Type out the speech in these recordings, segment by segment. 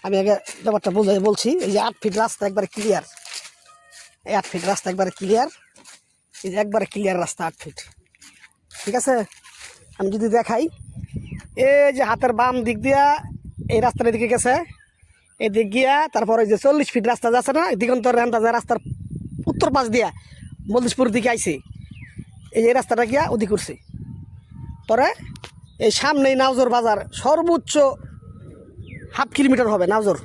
আমি আগে ব্যাপারটা বুঝাই বলছি। এই যে 8 ফিট রাস্তা একবারে ক্লিয়ার, এই 8 ফিট রাস্তা একবারে ক্লিয়ার, এই যে একবারে ক্লিয়ার রাস্তা 8 ফিট, ঠিক আছে। আমি যদি দেখাই, এই যে হাতের বাম দিক দিয়া এই রাস্তার এদিকে গেছে, এদিক গিয়া তারপর ওই যে 40 ফিট রাস্তা যাচ্ছে না, দিগন্তর রাস্তার উত্তর পাশ দিয়া মল্লিশপুর দিকে আইছে, এই যে রাস্তাটা গিয়া ওদিক করছে। পরে এই সামনেই নাওজোর বাজার, সর্বোচ্চ 1/2 কিলোমিটার হবে নাওজোর।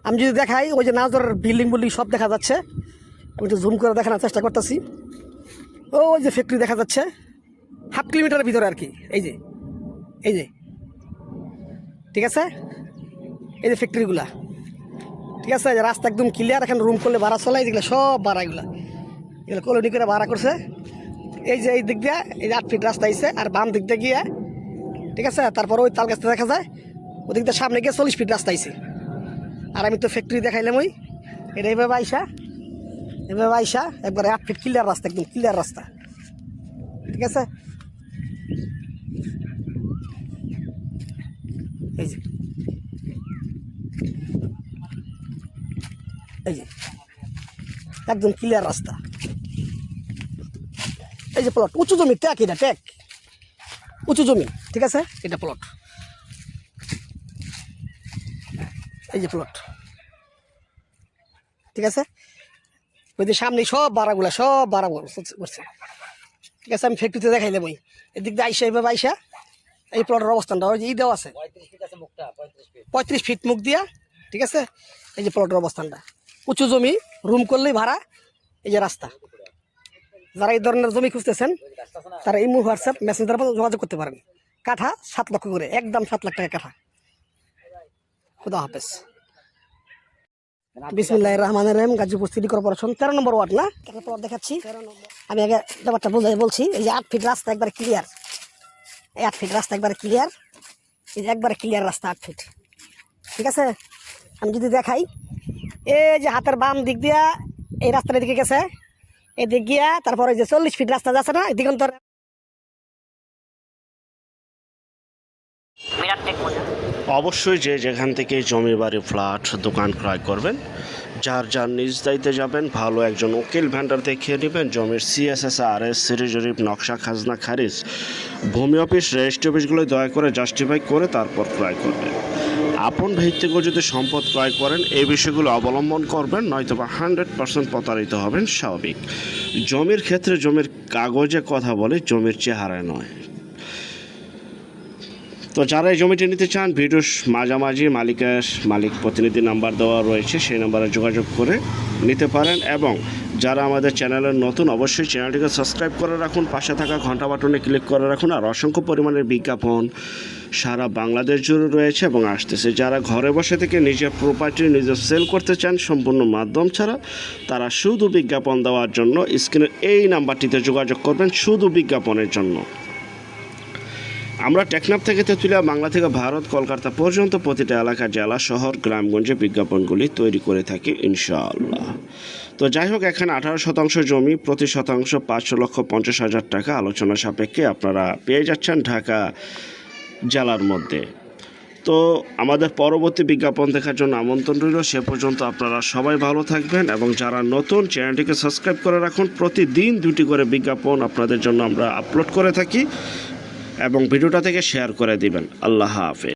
আমি যদি দেখাই, ওই যে নাওজোরের বিল্ডিং সব দেখা যাচ্ছে। আমি একটু জুম করে দেখানোর চেষ্টা করতেছি। ওই যে ফ্যাক্টরি দেখা যাচ্ছে 1/2 কিলোমিটারের ভিতরে আর কি। এই যে ঠিক আছে, এই যে ফ্যাক্টরিগুলা, ঠিক আছে। রাস্তা একদম ক্লিয়ার। এখন রুম করলে ভাড়া চলে, যেগুলো সব ভাড়া, এগুলো কলোনি করে ভাড়া করছে। এই যে এই দিক দিয়ে এই যে 8 ফিট রাস্তা আইছে, আর বাম দিক দিয়ে গিয়ে, ঠিক আছে। তারপর ওই তাল গাছটা দেখা যায়, ওদিক দিয়ে সামনে গিয়ে 40 ফিট রাস্তা আইছে। আর আমি তো ফ্যাক্টরি দেখাইলাম ওই, এটা এভাবে আইসা একবারে 8 ফিট ক্লিয়ার রাস্তা, একদম ক্লিয়ার রাস্তা, ঠিক আছে। এই যে একদম ক্লিয়ার রাস্তা। এই যে প্লট, উঁচু জমি, ট্যাক, এটা ট্যাক, উঁচু জমি, ঠিক আছে। এটা প্লট, এই যে প্লট, ঠিক আছে। ওই যে সামনে সব ভাড়াগুলা, সব ভাড়া করছে, ঠিক আছে। আমি ফ্যাক্টরিতে দেখাইলাম ওই এদিক দিয়ে আইসা, এইভাবে আইসা এই প্লটের অবস্থানটা ওই যে ই দেওয়া আছে 35 ফিট মুখ দিয়া, ঠিক আছে। এই যে প্লটের অবস্থানটা, উঁচু জমি, রুম করলেই ভাড়া। এই যে রাস্তা, যারা এই ধরনের জমি খুঁজতেছেন তারা ইমো, হোয়াটসঅ্যাপ, মেসেঞ্জার যোগাযোগ করতে পারেন। কাঠা 7 লক্ষ করে, একদম 7 লাখ টাকা কাঠা। খুদা হাফেজ। বিসমিল্লাহির রহমানির রহিম। গাজীপুর সিটি কর্পোরেশন 13 নম্বর ওয়ার্ড না, একটা প্লট দেখাচ্ছি। আমি আগে ব্যাপারটা বুঝাই বলছি। এই যে 8 ফিট রাস্তা একবারে ক্লিয়ার, এই 8 ফিট রাস্তা একবারে ক্লিয়ার, এই যে একবারে ক্লিয়ার রাস্তা 8 ফিট, ঠিক আছে। আমি যদি দেখাই, এই যে হাতের বাম দিক দিয়া এই রাস্তার এদিকে গেছে, এদিক গিয়া তারপর ওই যে 40 ফিট রাস্তা যাচ্ছে না, দিগন্তর অবশ্যই যে যেখান থেকে জমি, বাড়ি, ফ্ল্যাট, দোকান ক্রয় করবেন, যার যার নিজ দায়িত্বে যাবেন, ভালো একজন উকিল ভেন্ডার দেখিয়ে নেবেন। জমির CSS, RS, সিরি জরিপ, নকশা, খাজনা, খারিজ, ভূমি অফিস, রেজিস্ট্রি অফিসগুলো দয়া করে জাস্টিফাই করে তারপর ক্রয় করবেন। আপন ভিত্তিক যদি সম্পদ ক্রয় করেন, এই বিষয়গুলো অবলম্বন করবেন, নয়তোবা 100% প্রতারিত হবেন স্বাভাবিক। জমির ক্ষেত্রে জমির কাগজে কথা বলে, জমির চেহারায় নয়। তো যারা এই জমিটি নিতে চান, ভিডিওর মাঝামাঝি মালিক প্রতিনিধি নাম্বার দেওয়া রয়েছে, সেই নাম্বারে যোগাযোগ করে নিতে পারেন। এবং যারা আমাদের চ্যানেলের নতুন, অবশ্যই চ্যানেলটিকে সাবস্ক্রাইব করে রাখুন, পাশে থাকা ঘন্টা বাটনে ক্লিক করে রাখুন। আর অসংখ্য পরিমাণের বিজ্ঞাপন সারা বাংলাদেশ জুড়ে রয়েছে এবং আসতেছে। যারা ঘরে বসে থেকে নিজের প্রপার্টি নিজে সেল করতে চান সম্পূর্ণ মাধ্যম ছাড়া, তারা শুধু বিজ্ঞাপন দেওয়ার জন্য স্ক্রিনের এই নাম্বারটিতে যোগাযোগ করবেন, শুধু বিজ্ঞাপনের জন্য। আমরা টেকনাফ থেকে তেঁতুলিয়া, বাংলা থেকে ভারত, কলকাতা পর্যন্ত প্রতিটা এলাকা, জেলা, শহর, গ্রামগঞ্জে বিজ্ঞাপনগুলি তৈরি করে থাকি ইনশাআল্লাহ। তো যাই হোক, এখানে 18% জমি, প্রতি শতাংশ 5,50,000 টাকা আলোচনা সাপেক্ষে আপনারা পেয়ে যাচ্ছেন ঢাকা জেলার মধ্যে। তো আমাদের পরবর্তী বিজ্ঞাপন দেখার জন্য আমন্ত্রণ রইল। সে পর্যন্ত আপনারা সবাই ভালো থাকবেন এবং যারা নতুন, চ্যানেলটিকে সাবস্ক্রাইব করে রাখুন। প্রতিদিন 2টি করে বিজ্ঞাপন আপনাদের জন্য আমরা আপলোড করে থাকি এবং ভিডিওটা থেকে শেয়ার করে দিবেন। আল্লাহ হাফেজ।